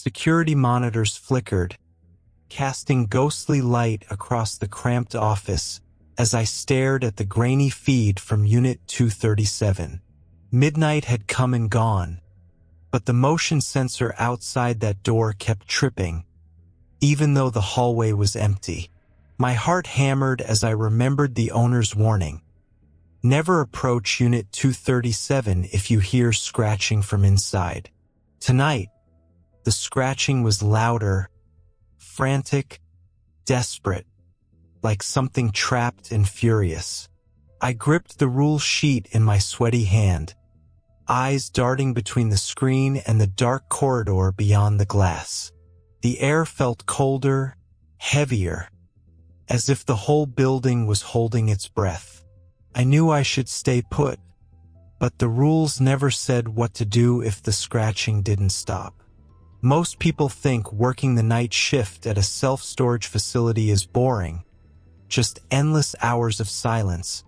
security monitors flickered, casting ghostly light across the cramped office as I stared at the grainy feed from Unit 237. Midnight had come and gone, but the motion sensor outside that door kept tripping, even though the hallway was empty. My heart hammered as I remembered the owner's warning. Never approach Unit 237 if you hear scratching from inside. Tonight, the scratching was louder, frantic, desperate, like something trapped and furious. I gripped the rule sheet in my sweaty hand, eyes darting between the screen and the dark corridor beyond the glass. The air felt colder, heavier, as if the whole building was holding its breath. I knew I should stay put, but the rules never said what to do if the scratching didn't stop. Most people think working the night shift at a self-storage facility is boring, just endless hours of silence,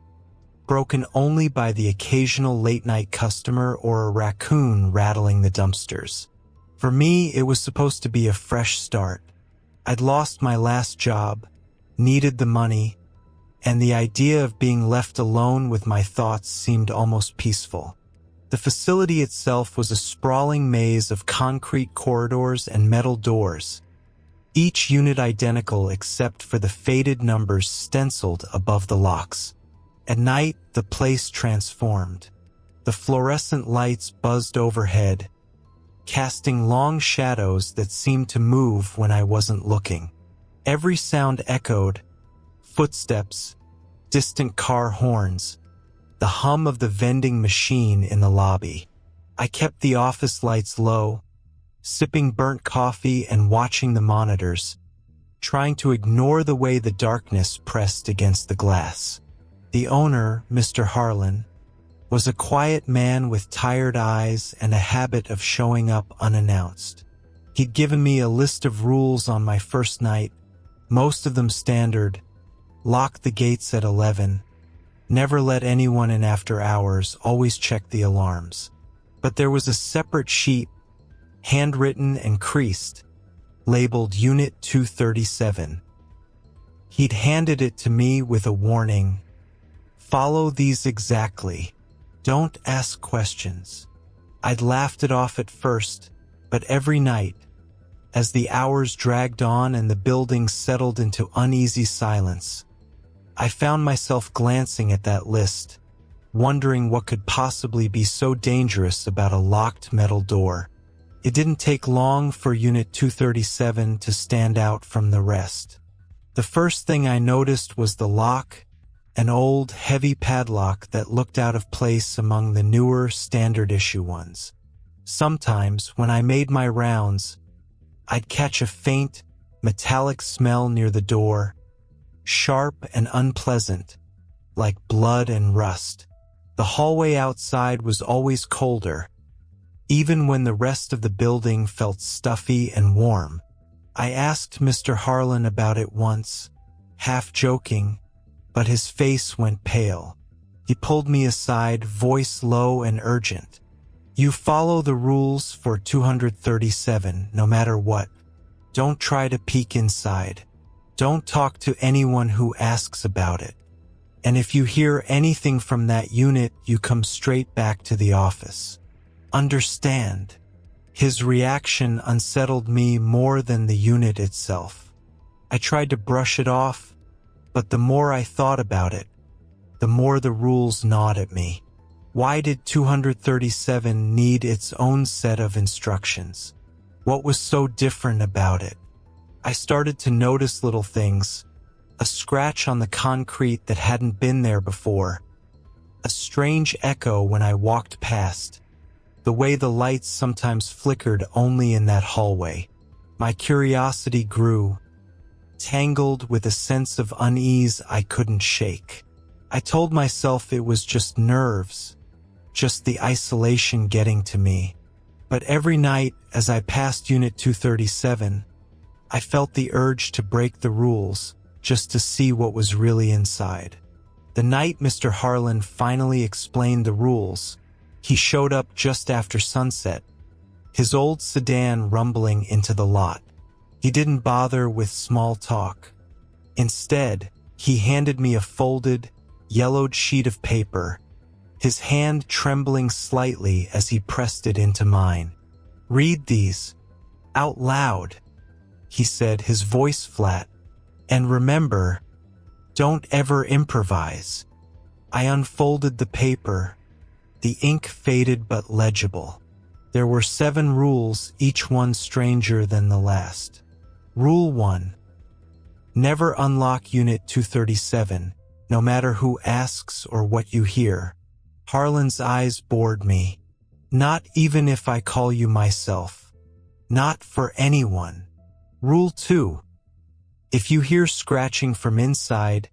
broken only by the occasional late-night customer or a raccoon rattling the dumpsters. For me, it was supposed to be a fresh start. I'd lost my last job, needed the money, and the idea of being left alone with my thoughts seemed almost peaceful. The facility itself was a sprawling maze of concrete corridors and metal doors, each unit identical except for the faded numbers stenciled above the locks. At night, the place transformed. The fluorescent lights buzzed overhead, casting long shadows that seemed to move when I wasn't looking. Every sound echoed: footsteps, distant car horns, the hum of the vending machine in the lobby. I kept the office lights low, sipping burnt coffee and watching the monitors, trying to ignore the way the darkness pressed against the glass. The owner, Mr. Harlan, was a quiet man with tired eyes and a habit of showing up unannounced. He'd given me a list of rules on my first night, most of them standard: lock the gates at 11, never let anyone in after hours, always check the alarms. But there was a separate sheet, handwritten and creased, labeled Unit 237. He'd handed it to me with a warning: follow these exactly. Don't ask questions. I'd laughed it off at first, but every night, as the hours dragged on and the building settled into uneasy silence, I found myself glancing at that list, wondering what could possibly be so dangerous about a locked metal door. It didn't take long for Unit 237 to stand out from the rest. The first thing I noticed was the lock, an old, heavy padlock that looked out of place among the newer, standard-issue ones. Sometimes, when I made my rounds, I'd catch a faint, metallic smell near the door, sharp and unpleasant, like blood and rust. The hallway outside was always colder, even when the rest of the building felt stuffy and warm. I asked Mr. Harlan about it once, half joking, but his face went pale. He pulled me aside, voice low and urgent. You follow the rules for 237, no matter what. Don't try to peek inside. Don't talk to anyone who asks about it. And if you hear anything from that unit, you come straight back to the office. Understand? His reaction unsettled me more than the unit itself. I tried to brush it off, but the more I thought about it, the more the rules gnawed at me. Why did 237 need its own set of instructions? What was so different about it? I started to notice little things: a scratch on the concrete that hadn't been there before, a strange echo when I walked past, the way the lights sometimes flickered only in that hallway. My curiosity grew, tangled with a sense of unease I couldn't shake. I told myself it was just nerves, just the isolation getting to me. But every night, as I passed Unit 237, I felt the urge to break the rules, just to see what was really inside. The night Mr. Harlan finally explained the rules, he showed up just after sunset, his old sedan rumbling into the lot. He didn't bother with small talk. Instead, he handed me a folded, yellowed sheet of paper, his hand trembling slightly as he pressed it into mine. "Read these. Out loud," he said, his voice flat. "And remember, don't ever improvise." I unfolded the paper. The ink faded but legible. There were 7 rules, each one stranger than the last. Rule 1. Never unlock Unit 237, no matter who asks or what you hear. Harlan's eyes bored me. Not even if I call you myself. Not for anyone. Rule 2. If you hear scratching from inside,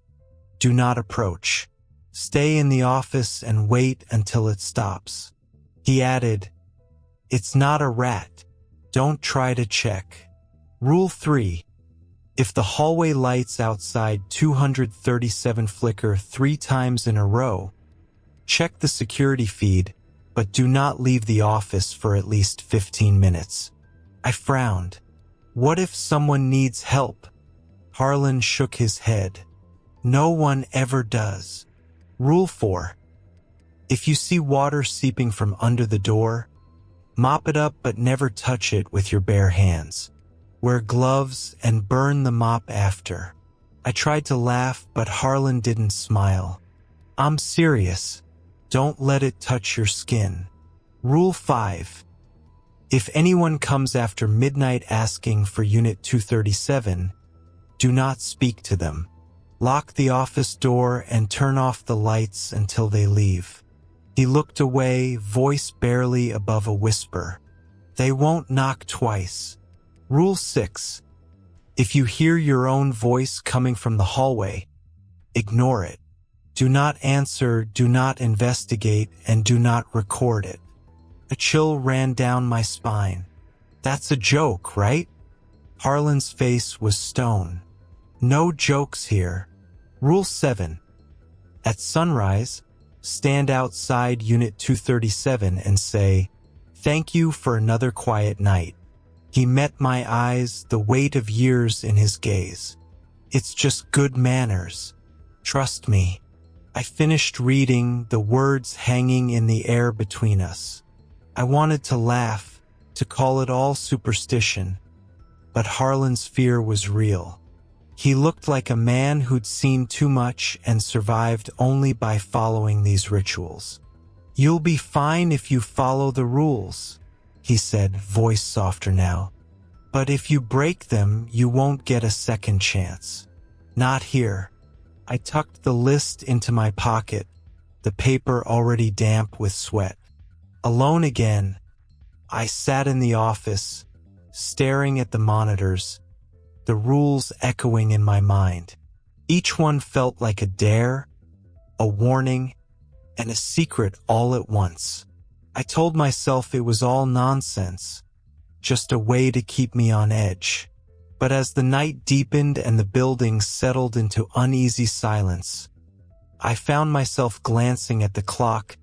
do not approach. Stay in the office and wait until it stops. He added, "It's not a rat. Don't try to check." Rule 3. If the hallway lights outside 237 flicker 3 times in a row, check the security feed, but do not leave the office for at least 15 minutes. I frowned. What if someone needs help? Harlan shook his head. No one ever does. Rule 4. If you see water seeping from under the door, mop it up but never touch it with your bare hands. Wear gloves and burn the mop after. I tried to laugh, but Harlan didn't smile. I'm serious. Don't let it touch your skin. Rule 5. If anyone comes after midnight asking for Unit 237, do not speak to them. Lock the office door and turn off the lights until they leave. He looked away, voice barely above a whisper. They won't knock twice. Rule 6. If you hear your own voice coming from the hallway, ignore it. Do not answer, do not investigate, and do not record it. A chill ran down my spine. That's a joke, right? Harlan's face was stone. No jokes here. Rule 7. At sunrise, stand outside Unit 237 and say, "Thank you for another quiet night." He met my eyes, the weight of years in his gaze. It's just good manners. Trust me. I finished reading, the words hanging in the air between us. I wanted to laugh, to call it all superstition, but Harlan's fear was real. He looked like a man who'd seen too much and survived only by following these rituals. "You'll be fine if you follow the rules," he said, voice softer now. "But if you break them, you won't get a second chance. Not here." I tucked the list into my pocket, the paper already damp with sweat. Alone again, I sat in the office, staring at the monitors, the rules echoing in my mind. Each one felt like a dare, a warning, and a secret all at once. I told myself it was all nonsense, just a way to keep me on edge. But as the night deepened and the building settled into uneasy silence, I found myself glancing at the clock,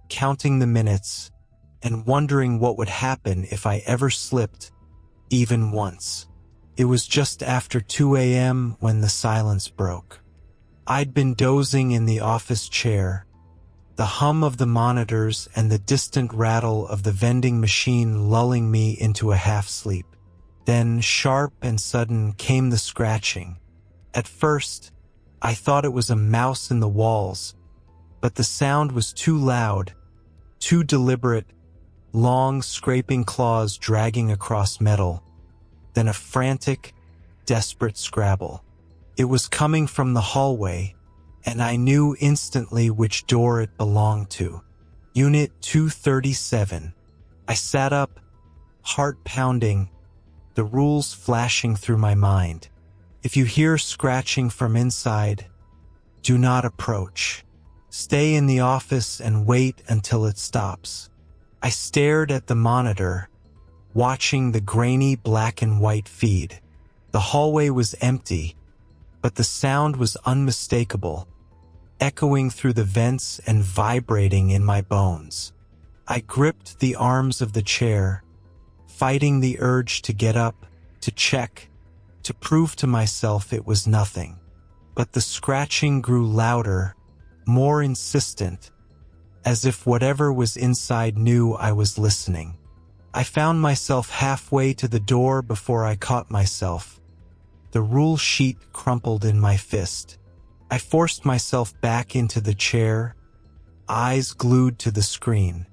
counting the minutes, and wondering what would happen if I ever slipped, even once. It was just after 2 a.m. when the silence broke. I'd been dozing in the office chair, the hum of the monitors and the distant rattle of the vending machine lulling me into a half-sleep. Then, sharp and sudden, came the scratching. At first, I thought it was a mouse in the walls, but the sound was too loud, too deliberate, long scraping claws dragging across metal, then a frantic, desperate scrabble. It was coming from the hallway, and I knew instantly which door it belonged to. Unit 237. I sat up, heart pounding, the rules flashing through my mind. If you hear scratching from inside, do not approach. Stay in the office and wait until it stops. I stared at the monitor, watching the grainy black and white feed. The hallway was empty, but the sound was unmistakable, echoing through the vents and vibrating in my bones. I gripped the arms of the chair, fighting the urge to get up, to check, to prove to myself it was nothing. But the scratching grew louder, more insistent, as if whatever was inside knew I was listening. I found myself halfway to the door before I caught myself. The rule sheet crumpled in my fist. I forced myself back into the chair, eyes glued to the screen.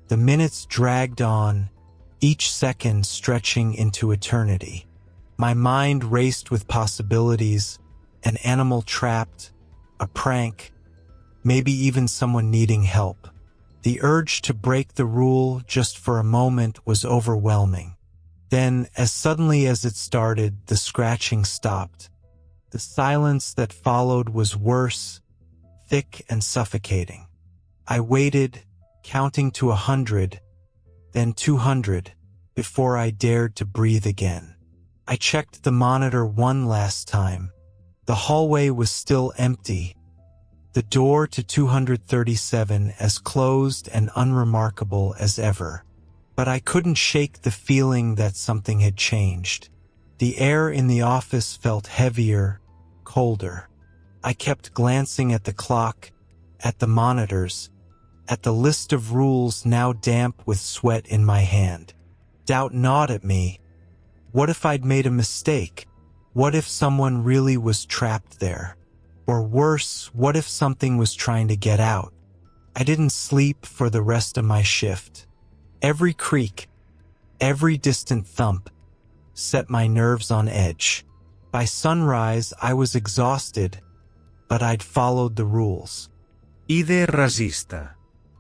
The minutes dragged on, each second stretching into eternity. My mind raced with possibilities, an animal trapped, a prank, maybe even someone needing help. The urge to break the rule just for a moment was overwhelming. Then, as suddenly as it started, the scratching stopped. The silence that followed was worse, thick and suffocating. I waited, counting to 100, then 200, before I dared to breathe again. I checked the monitor one last time. The hallway was still empty, the door to 237 as closed and unremarkable as ever. But I couldn't shake the feeling that something had changed. The air in the office felt heavier, colder. I kept glancing at the clock, at the monitors, at the list of rules now damp with sweat in my hand. Doubt gnawed at me. What if I'd made a mistake? What if someone really was trapped there? Or worse, what if something was trying to get out? I didn't sleep for the rest of my shift. Every creak, every distant thump, set my nerves on edge. By sunrise, I was exhausted, but I'd followed the rules. Ide rasista.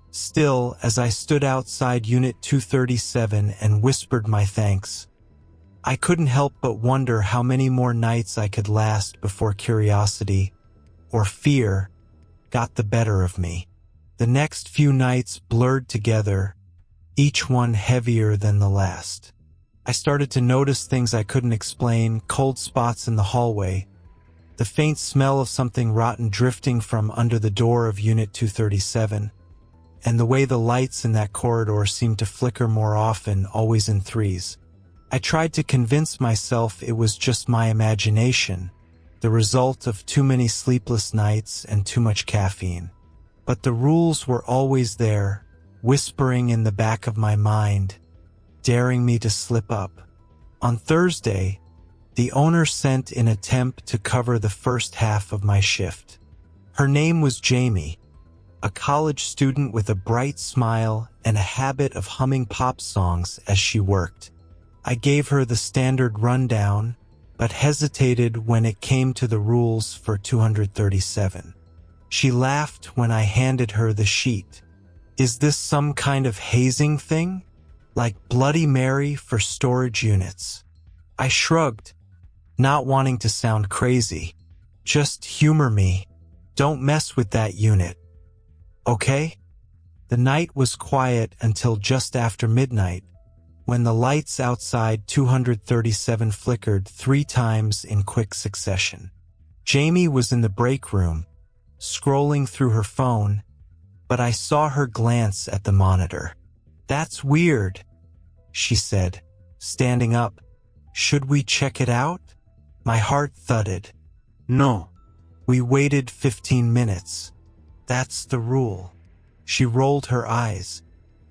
Still, as I stood outside Unit 237 and whispered my thanks, I couldn't help but wonder how many more nights I could last before curiosity, or fear, got the better of me. The next few nights blurred together, each one heavier than the last. I started to notice things I couldn't explain, cold spots in the hallway, the faint smell of something rotten drifting from under the door of Unit 237, and the way the lights in that corridor seemed to flicker more often, always in threes. I tried to convince myself it was just my imagination, the result of too many sleepless nights and too much caffeine. But the rules were always there, whispering in the back of my mind, daring me to slip up. On Thursday, the owner sent an attempt to cover the first half of my shift. Her name was Jamie, a college student with a bright smile and a habit of humming pop songs as she worked. I gave her the standard rundown, but hesitated when it came to the rules for 237. She laughed when I handed her the sheet. Is this some kind of hazing thing? Like Bloody Mary for storage units? I shrugged, not wanting to sound crazy. Just humor me. Don't mess with that unit. Okay? The night was quiet until just after midnight, when the lights outside 237 flickered 3 times in quick succession. Jamie was in the break room, scrolling through her phone, but I saw her glance at the monitor. That's weird, she said, standing up. Should we check it out? My heart thudded. No. We waited 15 minutes. That's the rule. She rolled her eyes.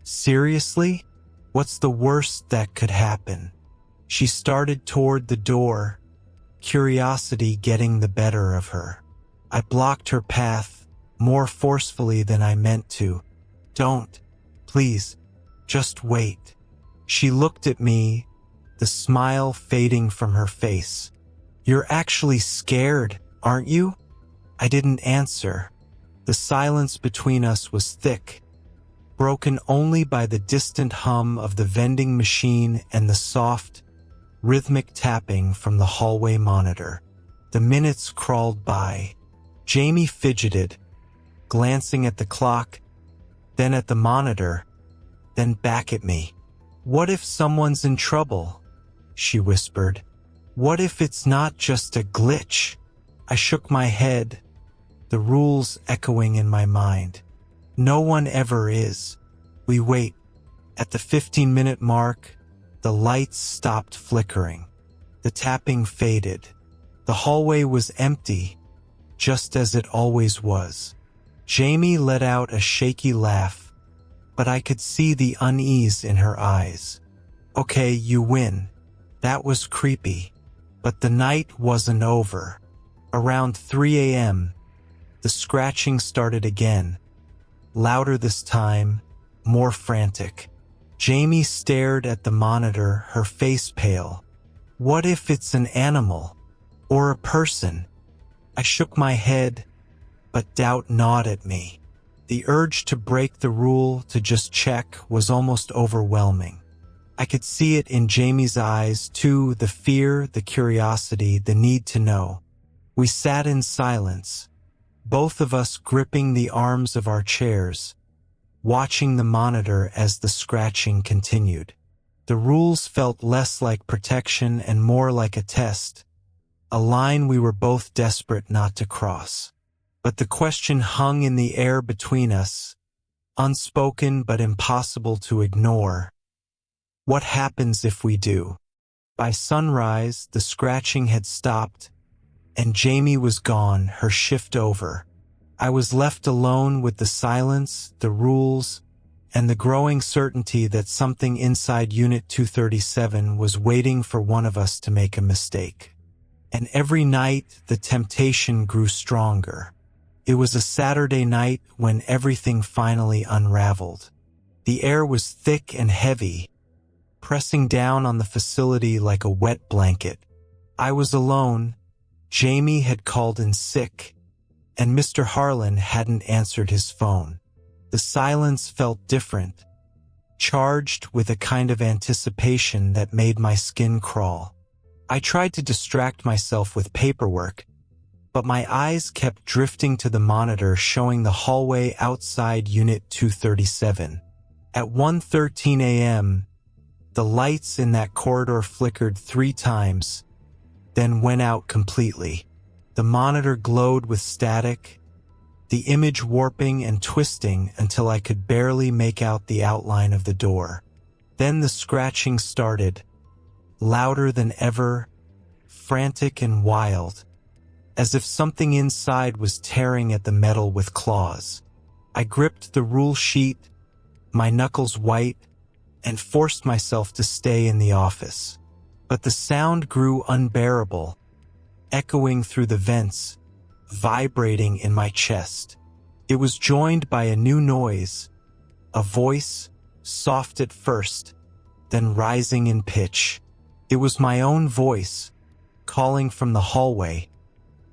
Seriously? What's the worst that could happen? She started toward the door, curiosity getting the better of her. I blocked her path, more forcefully than I meant to. Don't. Please. Just wait. She looked at me, the smile fading from her face. You're actually scared, aren't you? I didn't answer. The silence between us was thick, broken only by the distant hum of the vending machine and the soft, rhythmic tapping from the hallway monitor. The minutes crawled by. Jamie fidgeted, glancing at the clock, then at the monitor, then back at me. What if someone's in trouble? She whispered. What if it's not just a glitch? I shook my head, the rules echoing in my mind. No one ever is. We wait. At the 15-minute mark, The lights stopped flickering. The tapping faded. The hallway was empty, just as it always was. Jamie let out a shaky laugh, but I could see the unease in her eyes. Okay, you win. That was creepy. But the night wasn't over. Around 3 a.m., the scratching started again. Louder this time, more frantic. Jamie stared at the monitor, her face pale. What if it's an animal? Or a person? I shook my head, but doubt gnawed at me. The urge to break the rule, to just check, was almost overwhelming. I could see it in Jamie's eyes, too, the fear, the curiosity, the need to know. We sat in silence, both of us gripping the arms of our chairs, watching the monitor as the scratching continued. The rules felt less like protection and more like a test, a line we were both desperate not to cross. But the question hung in the air between us, unspoken but impossible to ignore. What happens if we do? By sunrise, the scratching had stopped, and Jamie was gone, her shift over. I was left alone with the silence, the rules, and the growing certainty that something inside Unit 237 was waiting for one of us to make a mistake. And every night, the temptation grew stronger. It was a Saturday night when everything finally unraveled. The air was thick and heavy, pressing down on the facility like a wet blanket. I was alone. Jamie had called in sick, and Mr. Harlan hadn't answered his phone. The silence felt different, charged with a kind of anticipation that made my skin crawl. I tried to distract myself with paperwork, but my eyes kept drifting to the monitor showing the hallway outside Unit 237. At 1:13 a.m., the lights in that corridor flickered 3 times, then went out completely. The monitor glowed with static, the image warping and twisting until I could barely make out the outline of the door. Then the scratching started, louder than ever, frantic and wild, as if something inside was tearing at the metal with claws. I gripped the rule sheet, my knuckles white, and forced myself to stay in the office. But the sound grew unbearable, echoing through the vents, vibrating in my chest. It was joined by a new noise, a voice, soft at first, then rising in pitch. It was my own voice, calling from the hallway,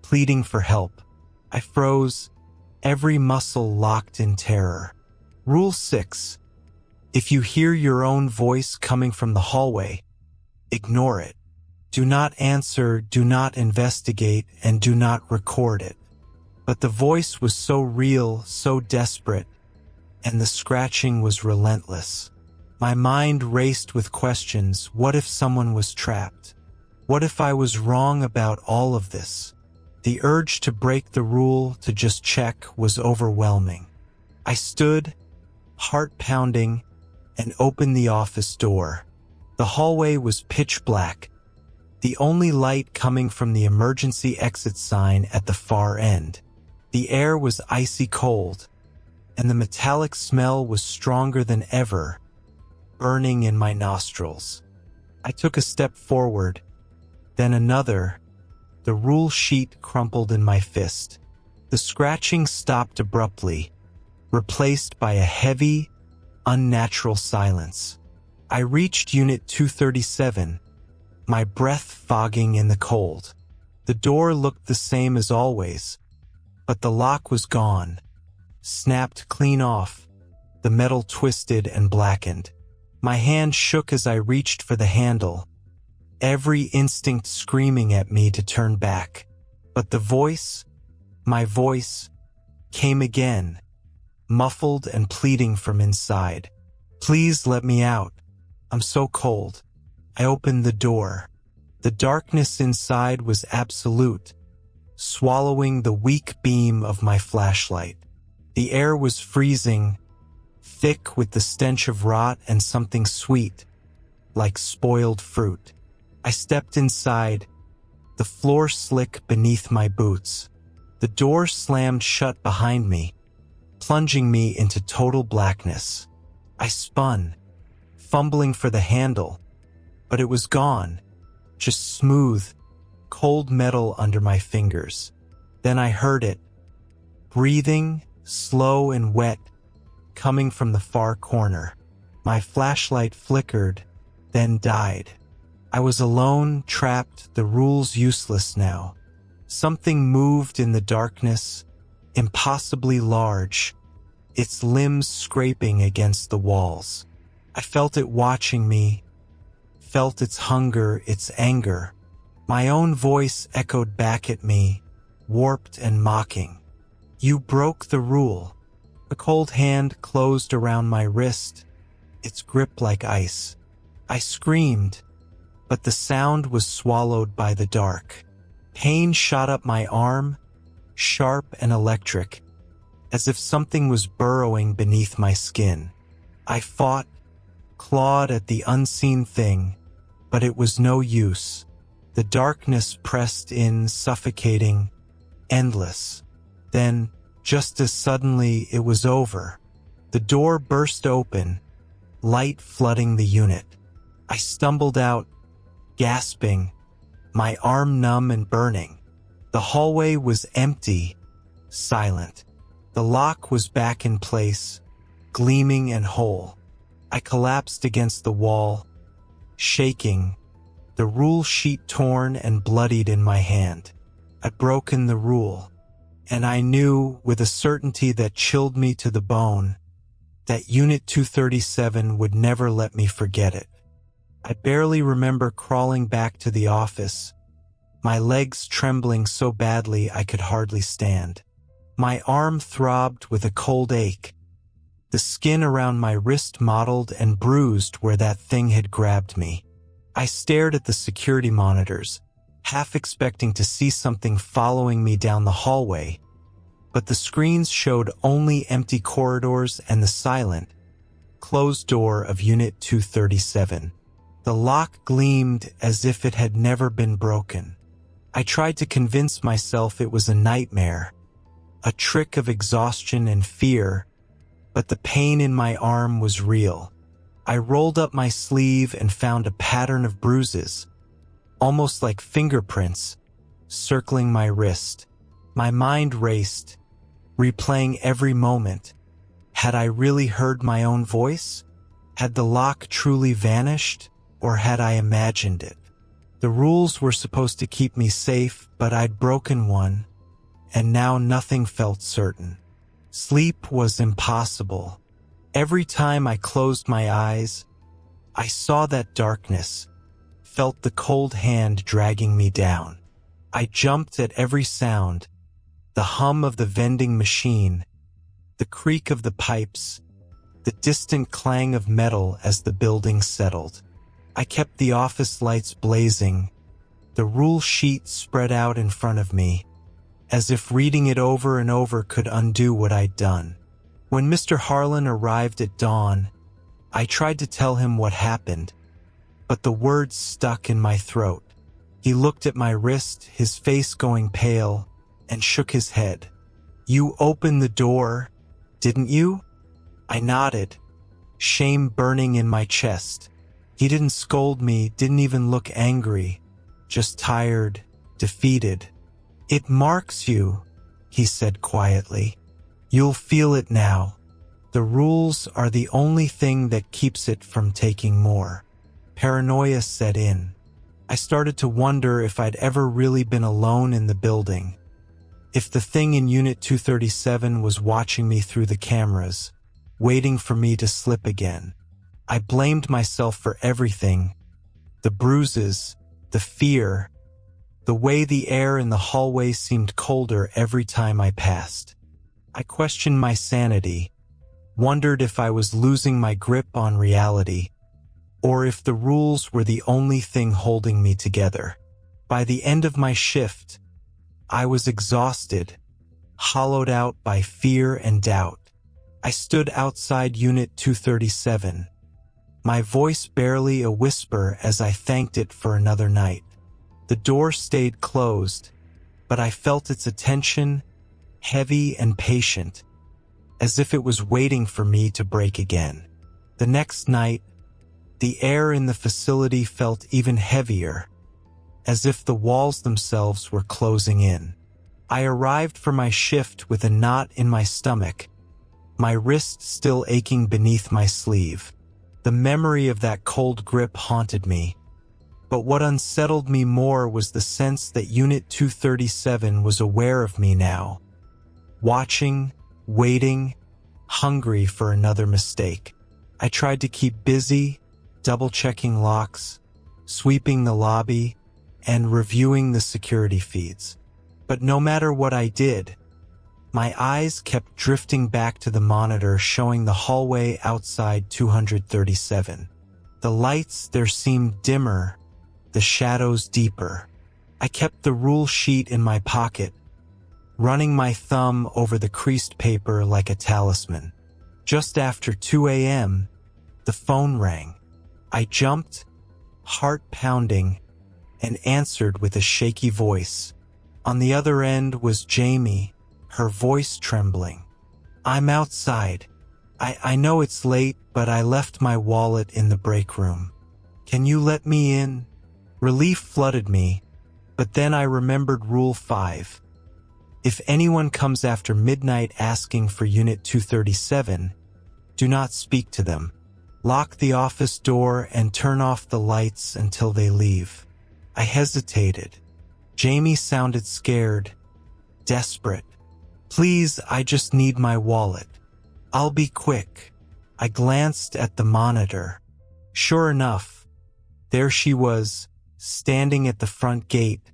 pleading for help. I froze, every muscle locked in terror. Rule 6. If you hear your own voice coming from the hallway, ignore it. Do not answer, do not investigate, and do not record it. But the voice was so real, so desperate, and the scratching was relentless. My mind raced with questions. What if someone was trapped? What if I was wrong about all of this? The urge to break the rule, to just check, was overwhelming. I stood, heart pounding, and opened the office door. The hallway was pitch black, the only light coming from the emergency exit sign at the far end. The air was icy cold, and the metallic smell was stronger than ever, burning in my nostrils. I took a step forward, then another. The rule sheet crumpled in my fist. The scratching stopped abruptly, replaced by a heavy, unnatural silence. I reached Unit 237, my breath fogging in the cold. The door looked the same as always, but the lock was gone, snapped clean off, the metal twisted and blackened. My hand shook as I reached for the handle, every instinct screaming at me to turn back. But the voice, my voice, came again, muffled and pleading from inside. Please let me out. I'm so cold. I opened the door. The darkness inside was absolute, swallowing the weak beam of my flashlight. The air was freezing, thick with the stench of rot and something sweet, like spoiled fruit. I stepped inside, the floor slick beneath my boots. The door slammed shut behind me, plunging me into total blackness. I spun, fumbling for the handle, but it was gone, just smooth, cold metal under my fingers. Then I heard it, breathing, slow and wet, coming from the far corner. My flashlight flickered, then died. I was alone, trapped, the rules useless now. Something moved in the darkness, impossibly large, its limbs scraping against the walls. I felt it watching me, felt its hunger, its anger. My own voice echoed back at me, warped and mocking. You broke the rule. A cold hand closed around my wrist, its grip like ice. I screamed, but the sound was swallowed by the dark. Pain shot up my arm, sharp and electric, as if something was burrowing beneath my skin. I fought, clawed at the unseen thing, but it was no use. The darkness pressed in, suffocating, endless. Then, just as suddenly, it was over. The door burst open, light flooding the unit. I stumbled out, gasping, my arm numb and burning. The hallway was empty, silent. The lock was back in place, gleaming and whole. I collapsed against the wall, shaking, the rule sheet torn and bloodied in my hand. I'd broken the rule, and I knew, with a certainty that chilled me to the bone, that Unit 237 would never let me forget it. I barely remember crawling back to the office, my legs trembling so badly I could hardly stand. My arm throbbed with a cold ache, the skin around my wrist mottled and bruised where that thing had grabbed me. I stared at the security monitors, half expecting to see something following me down the hallway, but the screens showed only empty corridors and the silent, closed door of Unit 237. The lock gleamed as if it had never been broken. I tried to convince myself it was a nightmare, a trick of exhaustion and fear, but the pain in my arm was real. I rolled up my sleeve and found a pattern of bruises, almost like fingerprints, circling my wrist. My mind raced, replaying every moment. Had I really heard my own voice? Had the lock truly vanished, or had I imagined it? The rules were supposed to keep me safe, but I'd broken one, and now nothing felt certain. Sleep was impossible. Every time I closed my eyes, I saw that darkness, felt the cold hand dragging me down. I jumped at every sound, the hum of the vending machine, the creak of the pipes, the distant clang of metal as the building settled. I kept the office lights blazing, the rule sheet spread out in front of me, as if reading it over and over could undo what I'd done. When Mr. Harlan arrived at dawn, I tried to tell him what happened, but the words stuck in my throat. He looked at my wrist, his face going pale, and shook his head. "You opened the door, didn't you?" I nodded, shame burning in my chest. He didn't scold me, didn't even look angry, just tired, defeated. "It marks you," he said quietly. "You'll feel it now. The rules are the only thing that keeps it from taking more." Paranoia set in. I started to wonder if I'd ever really been alone in the building. If the thing in Unit 237 was watching me through the cameras, waiting for me to slip again. I blamed myself for everything. The bruises, the fear, the way the air in the hallway seemed colder every time I passed. I questioned my sanity, wondered if I was losing my grip on reality, or if the rules were the only thing holding me together. By the end of my shift, I was exhausted, hollowed out by fear and doubt. I stood outside Unit 237, my voice barely a whisper as I thanked it for another night. The door stayed closed, but I felt its attention, heavy and patient, as if it was waiting for me to break again. The next night, the air in the facility felt even heavier, as if the walls themselves were closing in. I arrived for my shift with a knot in my stomach, my wrist still aching beneath my sleeve. The memory of that cold grip haunted me, but what unsettled me more was the sense that Unit 237 was aware of me now, watching, waiting, hungry for another mistake. I tried to keep busy, double-checking locks, sweeping the lobby, and reviewing the security feeds. But no matter what I did, my eyes kept drifting back to the monitor showing the hallway outside 237. The lights there seemed dimmer, the shadows deeper. I kept the rule sheet in my pocket, running my thumb over the creased paper like a talisman. Just after 2 a.m., the phone rang. I jumped, heart pounding, and answered with a shaky voice. On the other end was Jamie, her voice trembling. "I'm outside. I know it's late, but I left my wallet in the break room. Can you let me in?" Relief flooded me, but then I remembered Rule 5. If anyone comes after midnight asking for Unit 237, do not speak to them. Lock the office door and turn off the lights until they leave. I hesitated. Jamie sounded scared, desperate. "Please, I just need my wallet. I'll be quick." I glanced at the monitor. Sure enough, there she was, standing at the front gate,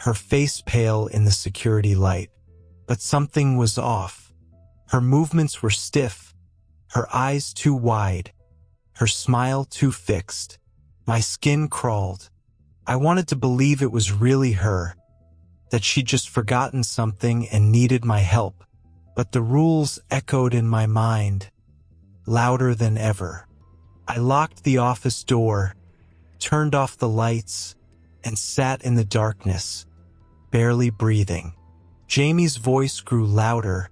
her face pale in the security light. But something was off. Her movements were stiff, her eyes too wide, her smile too fixed. My skin crawled. I wanted to believe it was really her, that she'd just forgotten something and needed my help. But the rules echoed in my mind, louder than ever. I locked the office door, turned off the lights, and sat in the darkness, barely breathing. Jamie's voice grew louder,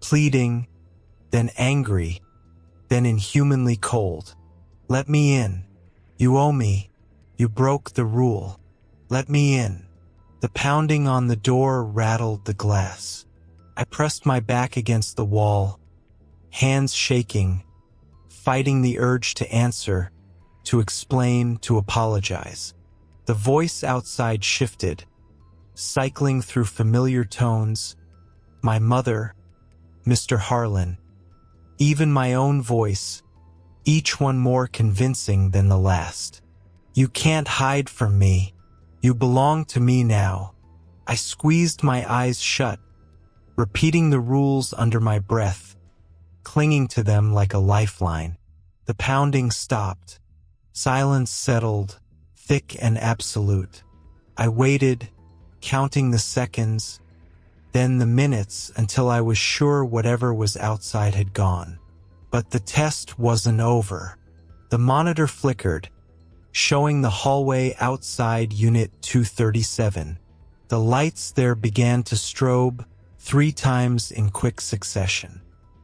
pleading, then angry, then inhumanly cold. "Let me in. You owe me. You broke the rule. Let me in." The pounding on the door rattled the glass. I pressed my back against the wall, hands shaking, fighting the urge to answer, to explain, to apologize. The voice outside shifted, cycling through familiar tones. My mother, Mr. Harlan, even my own voice, each one more convincing than the last. "You can't hide from me. You belong to me now." I squeezed my eyes shut, repeating the rules under my breath, clinging to them like a lifeline. The pounding stopped. Silence settled, thick and absolute. I waited, counting the seconds, then the minutes until I was sure whatever was outside had gone. But the test wasn't over. The monitor flickered, showing the hallway outside Unit 237. The lights there began to strobe 3 times in quick succession.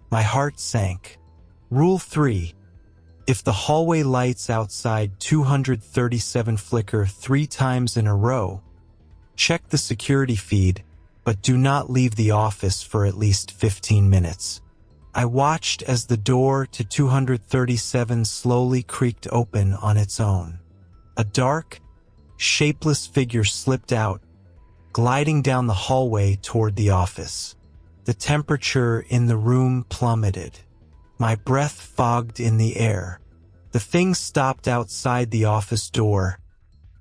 My heart sank. Rule 3. If the hallway lights outside 237 flicker 3 times in a row, check the security feed, but do not leave the office for at least 15 minutes. I watched as the door to 237 slowly creaked open on its own. A dark, shapeless figure slipped out, gliding down the hallway toward the office. The temperature in the room plummeted. My breath fogged in the air. The thing stopped outside the office door,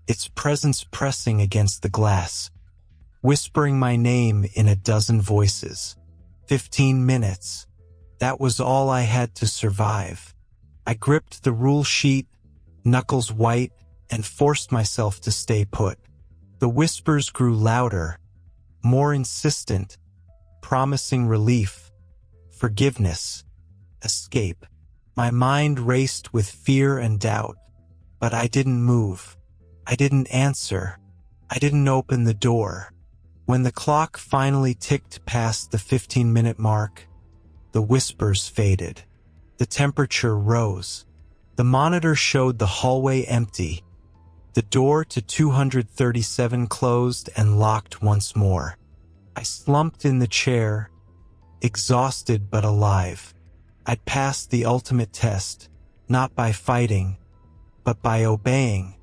its presence pressing against the glass, whispering my name in a dozen voices. 15 minutes. That was all I had to survive. I gripped the rule sheet, knuckles white, and forced myself to stay put. The whispers grew louder, more insistent, promising relief, forgiveness, escape. My mind raced with fear and doubt, but I didn't move. I didn't answer. I didn't open the door. When the clock finally ticked past the 15-minute mark, the whispers faded. The temperature rose. The monitor showed the hallway empty. The door to 237 closed and locked once more. I slumped in the chair, exhausted but alive. I'd passed the ultimate test, not by fighting, but by obeying,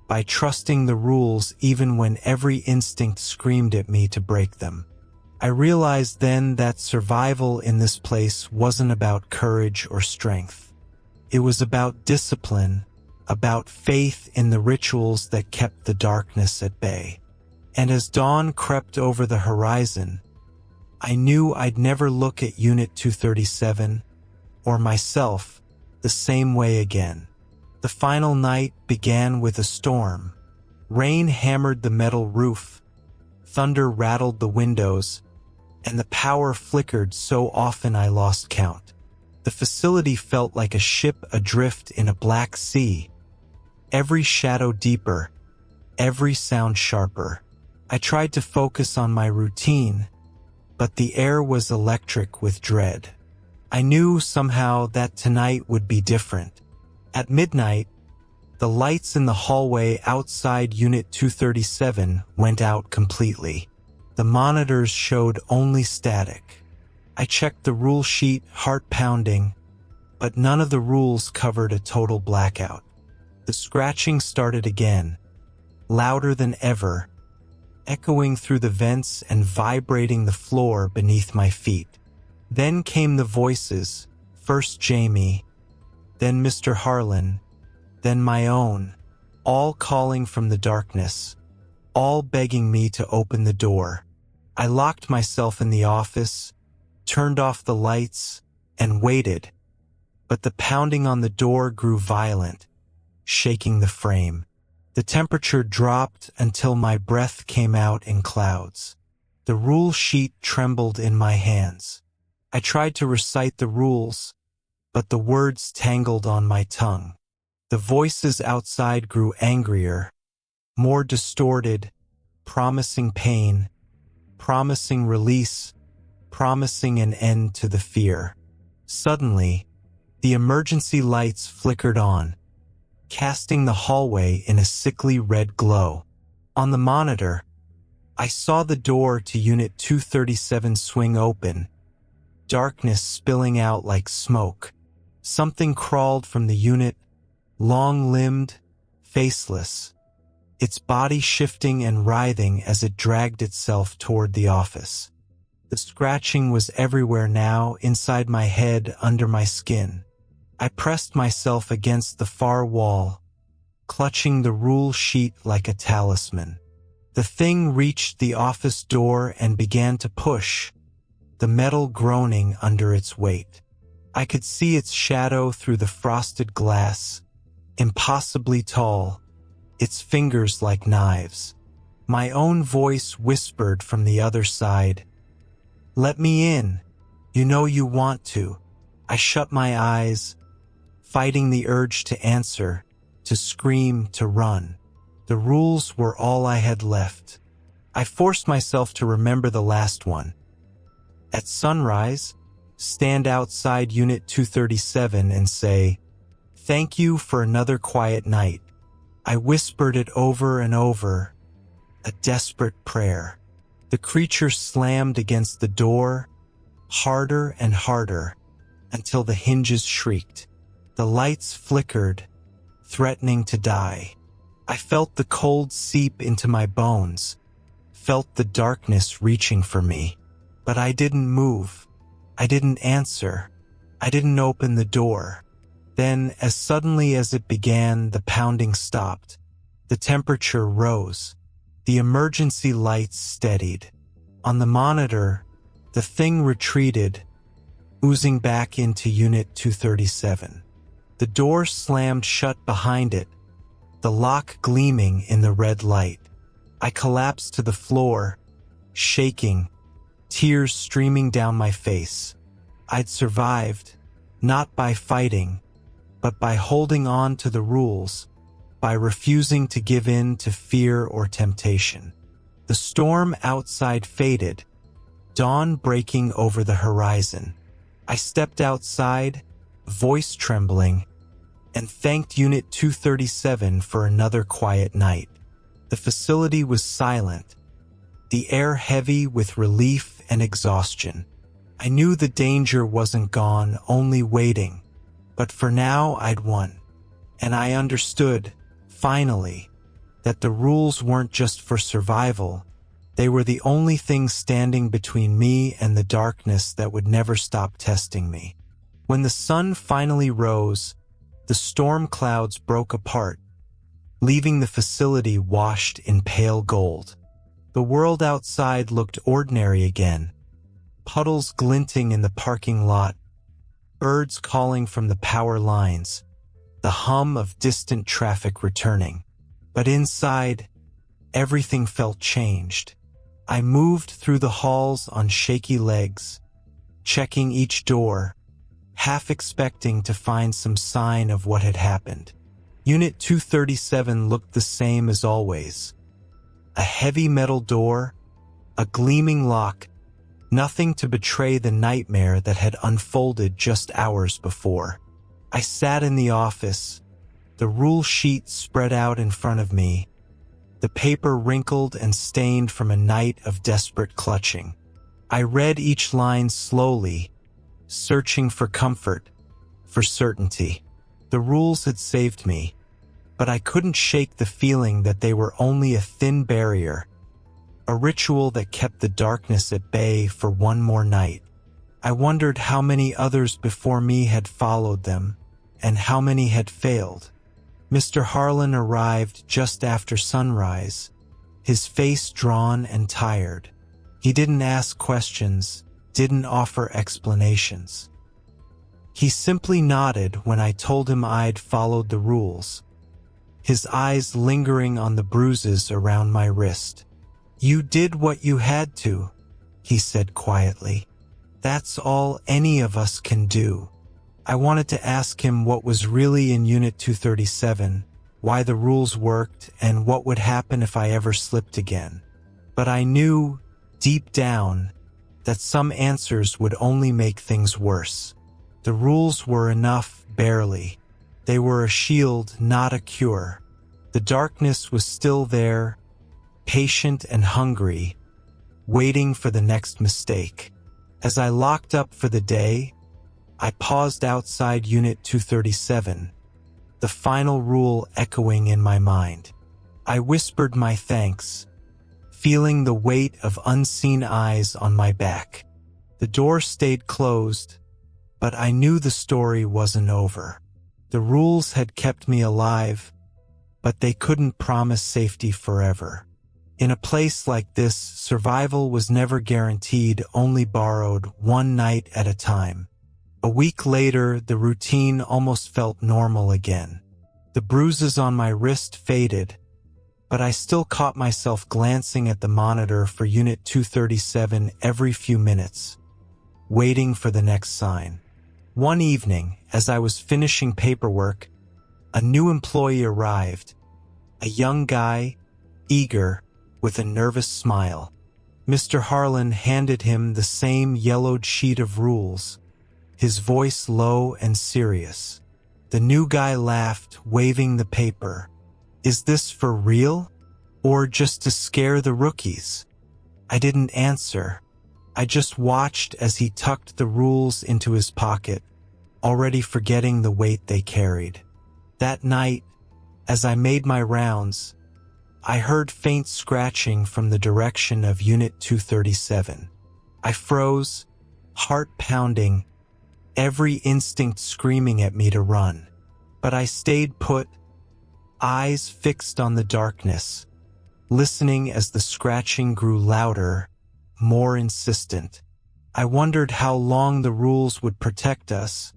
by trusting the rules even when every instinct screamed at me to break them. I realized then that survival in this place wasn't about courage or strength. It was about discipline, about faith in the rituals that kept the darkness at bay. And as dawn crept over the horizon, I knew I'd never look at Unit 237 or myself the same way again. The final night began with a storm. Rain hammered the metal roof, thunder rattled the windows, and the power flickered so often I lost count. The facility felt like a ship adrift in a black sea, every shadow deeper, every sound sharper. I tried to focus on my routine, but the air was electric with dread. I knew somehow that tonight would be different. At midnight, the lights in the hallway outside Unit 237 went out completely. The monitors showed only static. I checked the rule sheet, heart pounding, but none of the rules covered a total blackout. The scratching started again, louder than ever, echoing through the vents and vibrating the floor beneath my feet. Then came the voices, first Jamie, then Mr. Harlan, then my own, all calling from the darkness, all begging me to open the door. I locked myself in the office, turned off the lights, and waited, but the pounding on the door grew violent, shaking the frame. The temperature dropped until my breath came out in clouds. The rule sheet trembled in my hands. I tried to recite the rules, but the words tangled on my tongue. The voices outside grew angrier, more distorted, promising pain, promising release, promising an end to the fear. Suddenly, the emergency lights flickered on, casting the hallway in a sickly red glow. On the monitor, I saw the door to Unit 237 swing open, darkness spilling out like smoke. Something crawled from the unit, long-limbed, faceless, its body shifting and writhing as it dragged itself toward the office. The scratching was everywhere now, inside my head, under my skin. I pressed myself against the far wall, clutching the rule sheet like a talisman. The thing reached the office door and began to push, the metal groaning under its weight. I could see its shadow through the frosted glass, impossibly tall, its fingers like knives. My own voice whispered from the other side, "Let me in. You know you want to." I shut my eyes, fighting the urge to answer, to scream, to run. The rules were all I had left. I forced myself to remember the last one. At sunrise, stand outside Unit 237 and say, "Thank you for another quiet night." I whispered it over and over, a desperate prayer. The creature slammed against the door, harder and harder, until the hinges shrieked. The lights flickered, threatening to die. I felt the cold seep into my bones, felt the darkness reaching for me. But I didn't move. I didn't answer. I didn't open the door. Then, as suddenly as it began, the pounding stopped. The temperature rose. The emergency lights steadied. On the monitor, the thing retreated, oozing back into Unit 237. The door slammed shut behind it, the lock gleaming in the red light. I collapsed to the floor, shaking, tears streaming down my face. I'd survived, not by fighting, but by holding on to the rules, by refusing to give in to fear or temptation. The storm outside faded, dawn breaking over the horizon. I stepped outside, voice trembling, and thanked Unit 237 for another quiet night. The facility was silent, the air heavy with relief and exhaustion. I knew the danger wasn't gone, only waiting. But for now, I'd won. And I understood, finally, that the rules weren't just for survival. They were the only thing standing between me and the darkness that would never stop testing me. When the sun finally rose, the storm clouds broke apart, leaving the facility washed in pale gold. The world outside looked ordinary again. Puddles glinting in the parking lot, birds calling from the power lines, the hum of distant traffic returning. But inside, everything felt changed. I moved through the halls on shaky legs, checking each door, half expecting to find some sign of what had happened. Unit 237 looked the same as always. A heavy metal door, a gleaming lock, nothing to betray the nightmare that had unfolded just hours before. I sat in the office, the rule sheet spread out in front of me, the paper wrinkled and stained from a night of desperate clutching. I read each line slowly, searching for comfort, for certainty. The rules had saved me, but I couldn't shake the feeling that they were only a thin barrier, a ritual that kept the darkness at bay for one more night. I wondered how many others before me had followed them, and how many had failed. Mr. Harlan arrived just after sunrise, his face drawn and tired. He didn't ask questions, didn't offer explanations. He simply nodded when I told him I'd followed the rules, his eyes lingering on the bruises around my wrist. "You did what you had to," he said quietly. "That's all any of us can do." I wanted to ask him what was really in Unit 237, why the rules worked, and what would happen if I ever slipped again. But I knew, deep down, that some answers would only make things worse. The rules were enough, barely. They were a shield, not a cure. The darkness was still there, patient and hungry, waiting for the next mistake. As I locked up for the day, I paused outside Unit 237, the final rule echoing in my mind. I whispered my thanks, feeling the weight of unseen eyes on my back. The door stayed closed, but I knew the story wasn't over. The rules had kept me alive, but they couldn't promise safety forever. In a place like this, survival was never guaranteed, only borrowed, one night at a time. A week later, the routine almost felt normal again. The bruises on my wrist faded, but I still caught myself glancing at the monitor for Unit 237 every few minutes, waiting for the next sign. One evening, as I was finishing paperwork, a new employee arrived, a young guy, eager, with a nervous smile. Mr. Harlan handed him the same yellowed sheet of rules, his voice low and serious. The new guy laughed, waving the paper. "Is this for real? Or just to scare the rookies?" I didn't answer. I just watched as he tucked the rules into his pocket, already forgetting the weight they carried. That night, as I made my rounds, I heard faint scratching from the direction of Unit 237. I froze, heart pounding, every instinct screaming at me to run. But I stayed put, eyes fixed on the darkness, listening as the scratching grew louder, more insistent. I wondered how long the rules would protect us,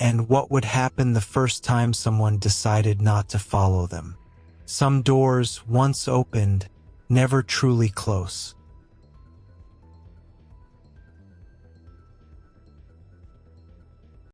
and what would happen the first time someone decided not to follow them. Some doors, once opened, never truly close.